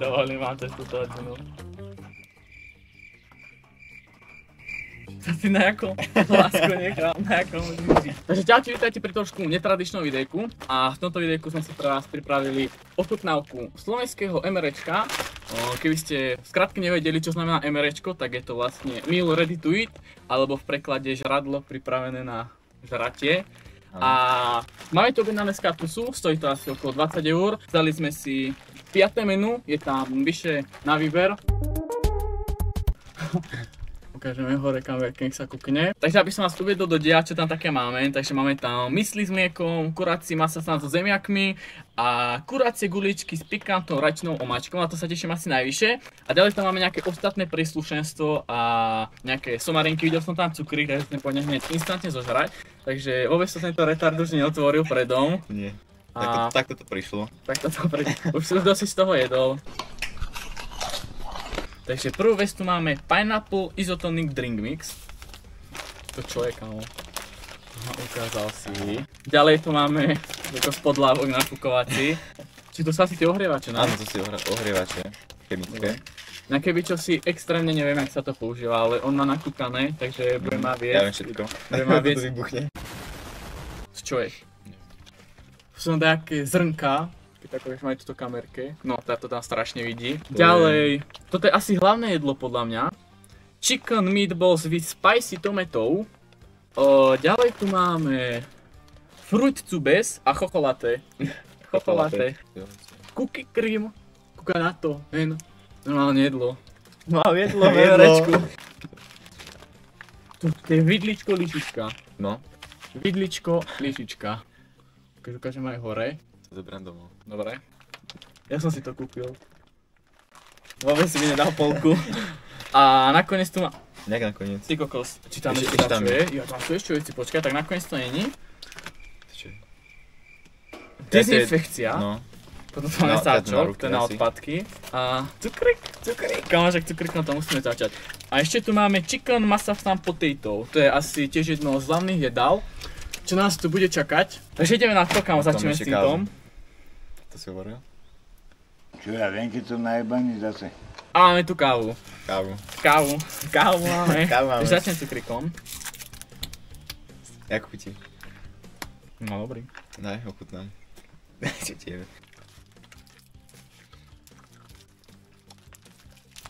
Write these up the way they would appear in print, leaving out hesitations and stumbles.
Dovolím vám cestu toho dnu. To si nejakou lásku nechal, nejakou žiť. Takže čaute, vítajte pri trošku netradičnom videjku. A v tomto videjku sme si pre vás pripravili ochutnávku slovenského MRčka. Keby ste skrátke nevedeli, čo znamená MRčko, tak je to vlastne meal ready to eat, alebo v preklade žradlo pripravené na žratie. A máme to objednané z Kartusu, stojí to asi okolo 20 €. Vzali sme si 5. menu, je tam vyše na výber. Ukážeme hore kamerke, nech sa kúkne. Takže aby som vás uviedol do deja, čo tam také máme. Takže máme tam mysli s mliekom, kurácie masasán so zemiakmi a kurácie guličky s pikantnou rajčnou omáčkou. Na to sa teším asi najvyššie. A ďalej tam máme nejaké ostatné príslušenstvo a nejaké somarinky. Videl som tam cukry, ktoré sme poďme hneď instantne zožrať. Takže vôbec som tento retard už neotvoril predom. Nie. Takto to prišlo. Takto to prišlo. Už dosť z toho jedol. Takže prvú vec tu máme Pineapple Isotonic Drink Mix. To čo je, kamo? Aha, ukázal si. Ďalej tu máme ako spodlávok nafukovací. Či to sú asi tie ohrievače, ne? Áno, to sú ohrievače chemické. Na keby čo si extrémne neviem, jak sa to používa, ale on má nakúkané, takže bude ma viesť. Ja viem všetko. Bude ma viesť. To vybuchne. Čo je? Sú nejaké zrnka. Tak už majú túto kamerke, no táto tam strašne vidí. Ďalej, toto je asi hlavné jedlo podľa mňa. Chicken meatballs with spicy tomato. Ďalej tu máme fruit cubes a chocolate. Chocolate. Cookie cream. Kúka na to, normálne jedlo. Mám jedlo v rečku. Tu je vidličko, lyžička. No. Vidličko, lyžička. Keď ukážem aj hore. Zoberiem domov. Dobre. Ja som si to kúpil. Vôbec si mi nedal polku. A nakoniec tu má... Nejak nakoniec. Ty kokos. Či tam ešte ešte tam čo je? Ja tam sú ešte veci, počkaj, tak nakoniec to není. Čo je? Dezinfekcia. No. Potom tu máme sáčok, to je na odpadky. A cukrík. Kamášek cukrík, no to musíme začať. A ešte tu máme chicken masasán potato. To je asi tiež jedno z hlavných jedál. Čo nás tu bude čakať. Takže ideme na to, kam začneme s týmto. To si hovoril? Čo ja viem, keď som najebaný zase. A máme tu kávu. Kávu máme. Kávu máme. Takže začnem cukríkom. Jak chutí? No dobrý. Daj, ochutnám. Čo ti je?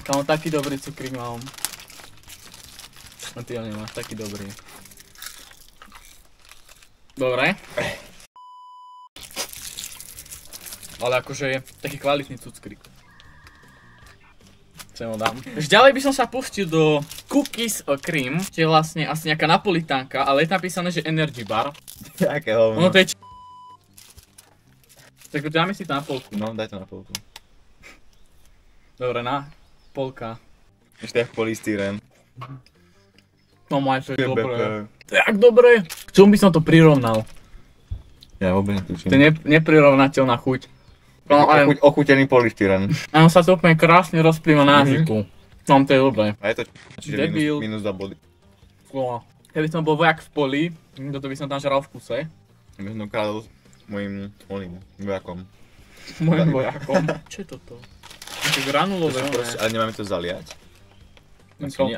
Kámo, taký dobrý cukrík mám. A ty ho nemáš, taký dobrý. Dobre. Ale akože je taký kvalitný cukrík. Sem ho dám. Ďalej by som sa pustil do Cookies Cream, čo je vlastne asi nejaká napolitánka, ale je napísané, že energy bar. Jaké hovno. Ono to je Tak dáme si to na polku. No, daj to na polku. Dobre, na polka. Ešte jak polystyrén. No maj, to je dobré. Jak dobré! K čomu by som to prirovnal? Ja vôbec To netučím. je neprirovnateľná chuť. Ochutený polystyrén. Áno, sa to úplne krásne rozplýva na jazyku. No, to je dobré. A je to čiže Debil. minus 2 body. Keby som bol vojak v poli, toto by som tam žral v kuse. Ja som kradol s mojim vojakom. Mojim vojakom. Čo je toto? To je granulové. Ale nemáme to zaliať?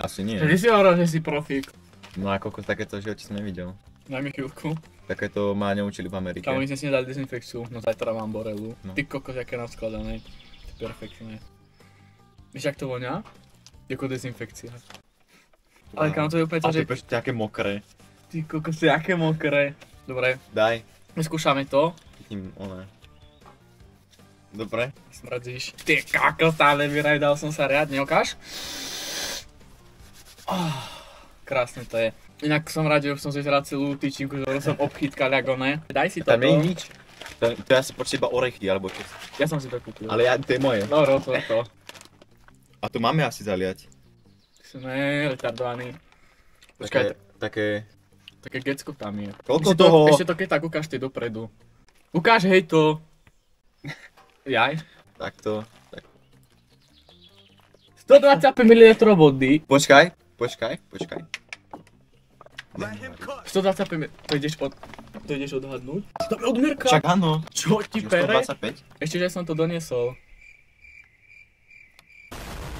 Asi nie. Ty si hovoril, že si profík. No a koľko takéto živote som nevidel. Daj mi chvíľku. Takéto ma neučili v Amerike. Kámo, my sme si nedali dezinfekciu, no zajtra mám borelu. No. Ty kokos, aké naskladané. To je perfektné. Vieš, jak to voňa? Jako dezinfekcia. Ale kámo, to je úplne to, A to že... je ešte také mokré. Ty kokos, to je aké mokré. Dobre, Daj. vyskúšame to. Chytím oné. Dobre. Smrdzíš. Ty kakos, stále vyrajdal som sa riadne, ukáž? Krásne to je. Inak som rád, že už som zežral celú tyčinku, že som obchytkal ako ne. Daj si toto. Tam nie je nič. To je asi počuť iba orechy alebo čo. Ja som si to kúpil. Ale to je moje. Dobre, otvor to. A to máme asi zaliať. Sme retardovaní. Počkaj, Také... také gecko tam je. Koľko Ešte toho? Ešte to keď tak ukážte dopredu. Ukáž, hej to. Jaj. Takto. 125 ml vody. Počkaj. 125 ml. To ideš odhadnúť? To je odmerka. Však áno. Čo ti pere? 125. Ešte, že som to doniesol.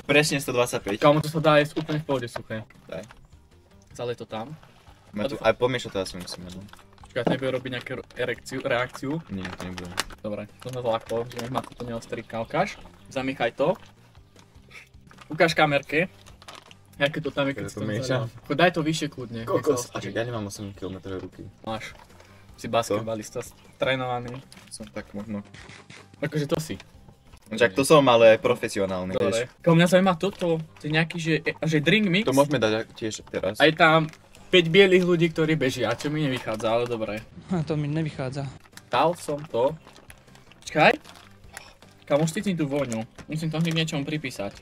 Presne 125. Kámo, to sa dá jesť úplne v pohode suché. Daj. Zalej to tam. Aj pomiešať to asi musíme, no. Počkaj, nebude robiť nejakú reakciu. Nie, to nebude. Dobre, to sme zľahko, že nech Matko to neostriká. Ukáž, zamýchaj to. Ukáž kamerke. Jaké to tam je, keď Ja si to to miešam. zadal. Daj to vyššie kľudne. Kokos. A čak, ja nemám 8 km ruky. Máš. Si basketbalista, trénovaný. Som tak možno. Akože to si. Čak to som, ale profesionálny, Dobre. vieš. Kámo, mňa zaujíma toto. To je nejaký, že drink mix. To môžeme dať tiež teraz. Aj tam 5 bielých ľudí, ktorí bežia, čo mi nevychádza, ale dobre. A to mi nevychádza. Dal som to. Počkaj. Kámo, cítim tú vôňu. Musím to hneď niečom pripísať.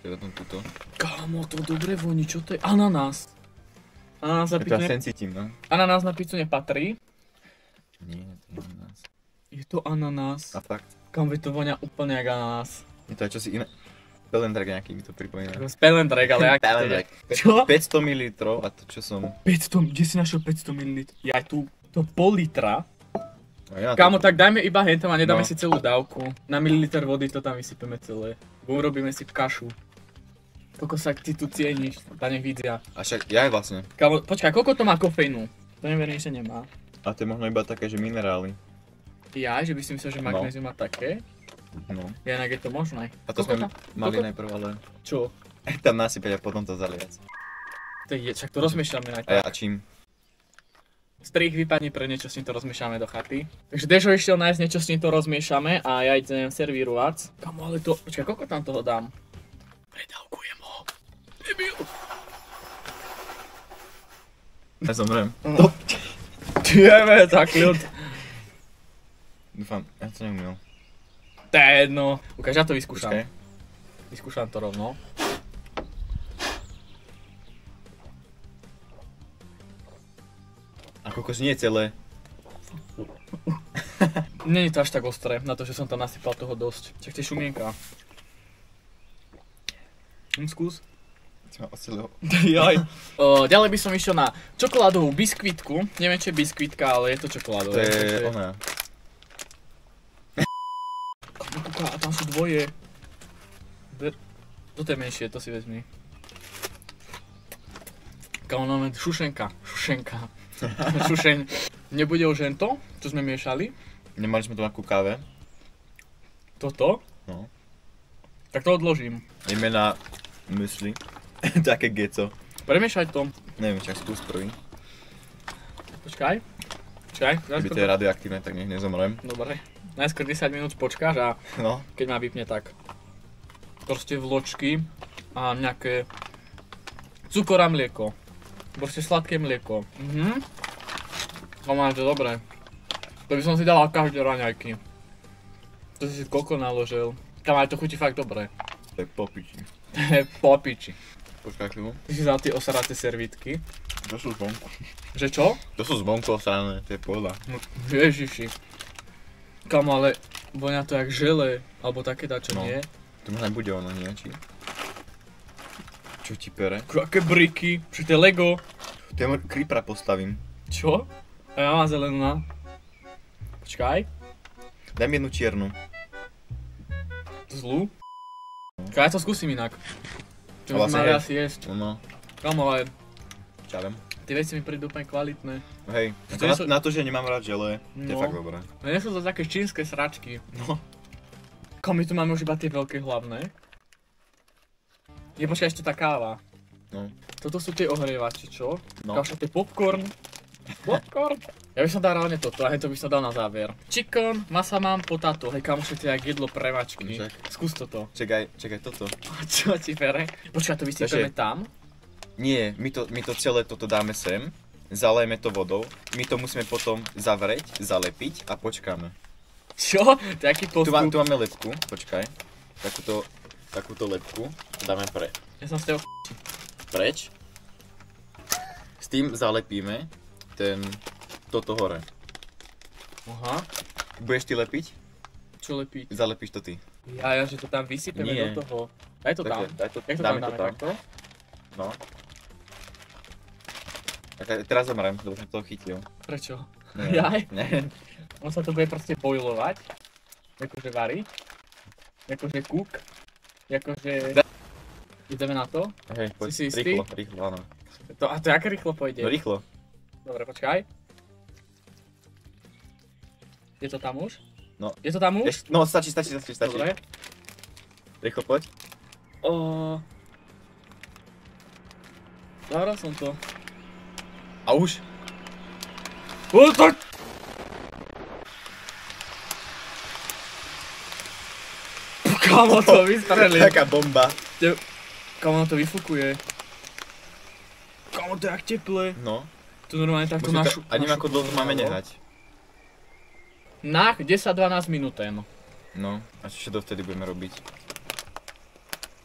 Teda tam túto. Kámo, to dobre voní, čo to je? Ananás. Ananás na Ja to pizzu, ja cítim, no. ananás na pizzu nepatrí. Nie, to nie je nás. Je to ananás. A fakt. Kámo, to vonia úplne jak ananás. Je to aj čosi iné. Pelendrek nejaký mi to pripomína. Spelendrek, ale jak to je? Pelendrek. Čo? 500 ml a to čo som... 500, kde si našiel 500 ml? Ja tu, to pol litra. No ja Kámo, tak dajme iba hentam a nedáme No. si celú dávku. Na mililiter vody to tam vysypeme celé. Urobíme si kašu. Koľko sa ty tu cieníš, tá nech vidia. A však ja aj vlastne. Kámo, počkaj, koľko to má kofeínu? To neverím, že nemá. A to je možno iba také, že minerály. Ja, že by si myslel, že magnézium má také. No. Ja inak je to možné. A to Koľko sme mali koľko- najprv, ale... Čo? Tam nasypať a potom to zaliať. To je, však to rozmiešľame aj A ja tak. čím? Strich vypadne pre niečo, s ním to rozmiešame do chaty. Takže Dežo išiel nájsť niečo, s ním to rozmiešame a ja idem servírovať. Kamo, ale to... Počkaj, koľko tam toho dám? Predávkujem ho. Debil. Ja zomrem. Tieme, tak ľud. Dúfam, ja to neumiel. To je jedno. Ukáž, ja to vyskúšam. Počkaj. Vyskúšam to rovno. A kokos nie celé. Není to až tak ostré, na to, že som tam nasypal toho dosť. Čak tie šumienka. Skús. Čo ma ocelého. Jaj. Ďalej by som išiel na čokoládovú biskvitku. Neviem, čo je biskvitka, ale je to To čokoládové. je ona. A tam sú dvoje. Toto je menšie, to si vezmi. Kámo, máme šušenka. Šušeň. Nebude už len to, čo sme miešali. Nemali sme to na káve. Toto. No. Tak to odložím. Ideme na mysli. Také geco. Premiešaj to. Neviem, čak skús prvý. Počkaj. Keby to je radioaktívne, tak nech nezomrem. Dobre. Najskôr 10 minút počkáš a No. keď ma vypne tak. Proste vločky a nejaké cukor a mlieko. Proste sladké mlieko. To máš to dobré. To by som si dal každé raňajky. To si koľko naložil. Kam aj to chutí fakt dobre. To je popiči. To je po piči. Počkaj chvíľu. Ty si dal tie osaraté servítky. To sú zvonku. Že čo? To sú zvonku osrané, to je pohoda. Ježiši. Kamo, ale vonia to jak žele, alebo také dačo, No. nie? To možno aj bude ono, nie? Či? Čo ti pere? Aké briky, čo to je Lego. To ja creepera postavím. Čo? A ja mám zelenú na. Počkaj. Daj mi jednu čiernu. Zlú? Ja to skúsim inak. Čo by Vlastne mali hej. asi jesť. No, Kamo, ale čo ja viem. tie veci mi prídu úplne kvalitné. Hej, To nie sú- na to, že nemám rád žele, to je No. fakt dobré. No nie sú to také čínske sračky. No. Kamo, my tu máme už iba tie veľké hlavné. Je počkaj, ešte tá káva. No. Toto sú tie ohrievači, čo? No. Káša, to je popcorn. Popcorn? Ja by som dal reálne toto, a hej, to by som dal na záver. Chicken, masamam, potato. Hej, kamoše, to je jak jedlo pre mačky. Však. Skús toto. Čakaj toto. Čo ti pere? Počkaj, to vysypeme Takže- tam. Nie, my to celé toto dáme sem, zalejeme to vodou, my to musíme potom zavrieť, zalepiť a počkáme. Čo? To je aký Tu postup? máme lepku, počkaj. Takúto lepku dáme Ja som z toho preč. S tým zalepíme toto hore. Aha. Budeš ty lepiť? Čo lepiť? Zalepíš to ty. Ja, že to tam vysypeme Nie. do toho. Daj to tam. Daj to, Jak to dáme tam to dáme tam. takto? No. Tak teraz zamrem, lebo som to chytil. Prečo? Nie. Jaj? Nie. On sa to bude proste bojlovať. Akože variť. Akože kúk. Akože... Ideme na to? Hej, poď, Si istý? rýchlo, áno. A to jak rýchlo pôjde? No rýchlo. Dobre, počkaj. Je to tam už? No. Je to tam už? No, stačí. Dobre. Rýchlo poď. Zahral som to. A už? Tak! Kámo, to vystrelí. Taká bomba. Kámo, to vyfúkuje. Kámo, to je jak teple. No. Tu normálne takto našu... A neviem, ako dlho to máme nehať. Na 10-12 minúten. No, a čo dovtedy budeme robiť?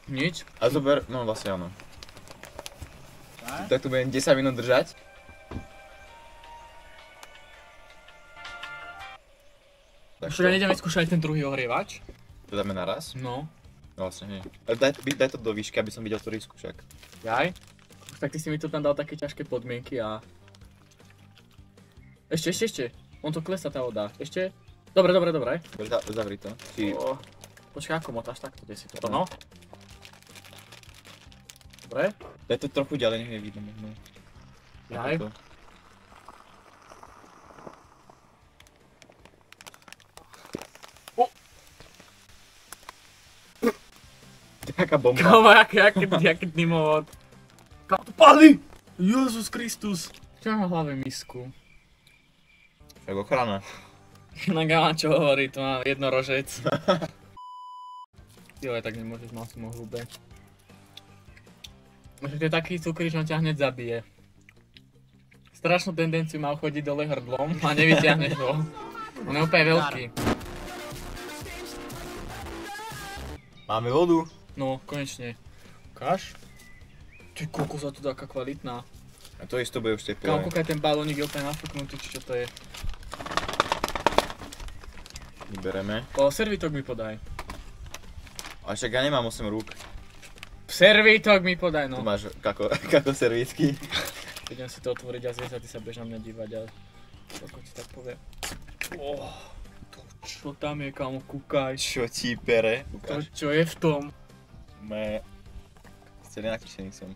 Nič. A zober, no vlastne áno. Tak tu budem 10 minút držať. Však nejdeme skúšať ten druhý ohrievač. To dáme naraz? No. Vlastne nie. Ale daj to do výšky, aby som videl ktorý skúšak. Jaj? Tak ty si mi tu tam dal také ťažké podmienky a... Ešte. On to klesá tá voda. Ešte. Dobre. Zavri to. Počkaj, ako motáš takto, kde si to? No. Dobre. Daj to trochu ďalej, nech je vidno možno. Jaj. Taká bomba. Kámo, jaký dymovod. Kámo, to pálí! Jezus Kristus. Čo mám na hlave misku? Tak ochrana. Na gáma čo hovorí, tu mám jednorožec. Jo, tak nemôžeš, mal som ho hrubé. Možno to je taký cukr, že on ťa hneď zabije. Strašnú tendenciu mal chodiť dole hrdlom a nevyťahneš ho. On je úplne veľký. Máme vodu. No, konečne. Ukáž? Ty kokos, a to taká kvalitná. A to isto bude už teplé. Kámo, kúkaj, ten balónik je úplne nafúknutý, či čo to je. Vybereme. Servitok mi podaj. A však ja nemám 8 rúk. Servitok mi podaj, Tu no. máš kako servícky. Idem si to otvoriť a zjesť a ty sa budeš na mňa dívať, ale... Koľko ti tak povie. To čo tam je, kámo, kúkaj. Čo ti pere? To Ukáž. čo je v tom? Celý nakyšený som.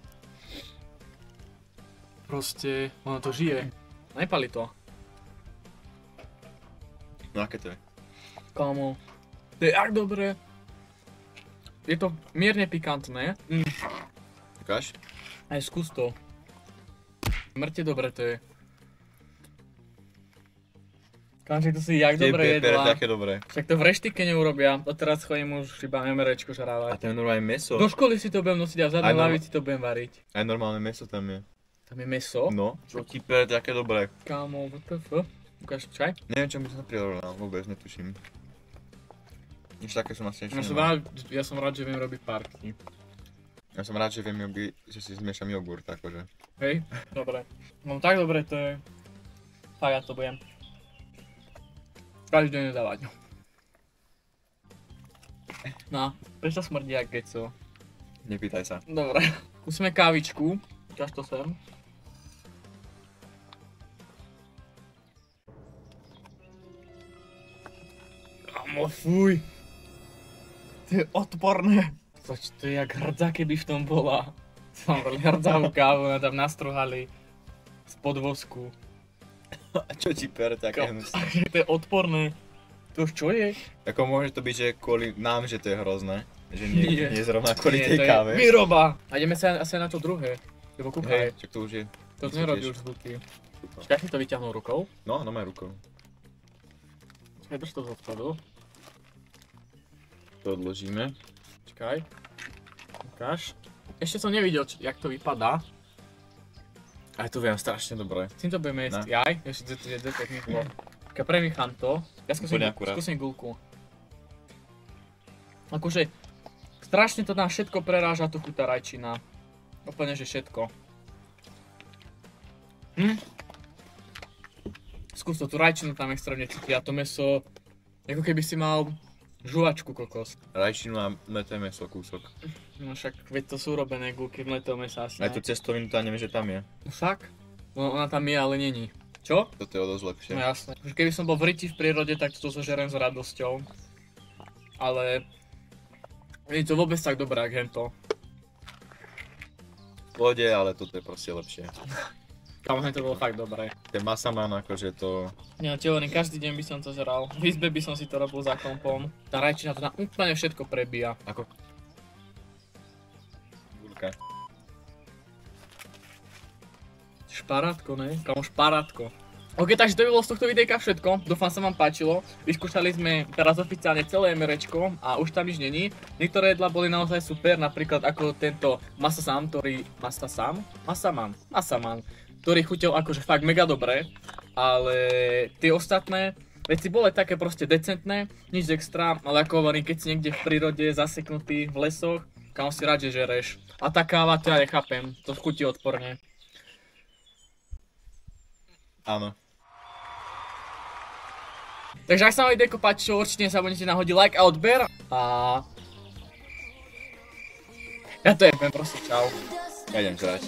Proste, ono to žije. Nepali to. No aké to je? Kámo, to je jak dobré. Je to mierne pikantné. Ukáž? Aj skús to. Mŕte dobre to je. Kámo, to si jak dobre Pere, jedla. také dobré. Však to v reštike neurobia. Doteraz chodím už iba MRčko A žrávať. tam je normálne meso. Do školy si to budem nosiť a v zadnej lavici to budem variť. Aj normálne meso tam je. Tam je meso. No. Čo ti pere, také dobré. Kámo, WTF. Ukáž, čaj. Neviem, čo by som prirovnal, vôbec netuším. Nič také som asi ešte Ja som rád, že viem robiť parky. Ja som rád, že viem, že si zmiešam jogurt, akože. Hej, dobre. No tak dobre to je. Tak ja to budem. Každý deň nedávať. No, prečo smrdí jak geco? Nepýtaj sa. Dobre. Skúsime kávičku. Ukáž to sem. Kámo, fuj. To je odporné. To je jak hrdza, keby v tom bola. Som bol hrdzavú kávu, tam nastruhali z podvozku. A čo ti pere, také hnusné? To je odporné. To už čo je? Ako môže to byť, že kvôli nám, že to je hrozné? Že nie zrovna kvôli Nie, tej to je káve? výroba. A ideme sa asi na to druhé. Lebo kúkaj, Čak to už je. to nerobí už zvuky. Čakaj, si to vyťahnu rukou. No, no maj rukou. Čakaj, drž to zodpadu. To odložíme. Čakaj. Ukáž. Ešte som nevidel, jak to vypadá. Aj to viem strašne dobre. S tým to budeme jesť. No. Jaj, ešte to techniku. Čakaj, premichám to. Ja Úplne akurát. skúsim gulku. Akože, strašne to nám všetko preráža tu tá rajčina. Úplne, že všetko. Skús to, tú rajčinu tam extrémne cíti a to meso, ako keby si mal žuvačku kokos. Rajčinu a mleté meso kúsok. No však, veď to sú urobené gulky v mletého mesa asi, Aj tú cestovinu to neviem, že tam je. No však? Ona tam je, ale není. Čo? Toto je o dosť lepšie. No jasné. Už keby som bol v riti v prírode, tak to zožerem s radosťou. Ale... Nie je to vôbec tak dobré, jak hento. pohode, ale toto je proste lepšie. Kamo, to bolo fakt dobré. Ten masaman, akože to... Ja ti hovorím, každý deň by som to žral. V izbe by som si to robil za kompom. Tá rajčina to na úplne všetko prebíja. Ako... Gurka. Šparátko, ne? Kamo, šparátko. Ok, takže to by bolo z tohto videjka všetko. Dúfam sa vám páčilo. Vyskúšali sme teraz oficiálne celé MRčko a už tam nič není. Niektoré jedlá boli naozaj super, napríklad ako tento masaman, ktorý chutil akože fakt mega dobre, ale tie ostatné veci boli také proste decentné, nič extra, ale ako hovorím, keď si niekde v prírode zaseknutý v lesoch, kam si rád, že žereš. A tá káva, to ja nechápem, to chutí odporne. Áno. Takže ak sa vám videjko páčilo, určite nezabudnite nahodiť like a odber a... Ja to jebem, proste čau. Ja idem žrať.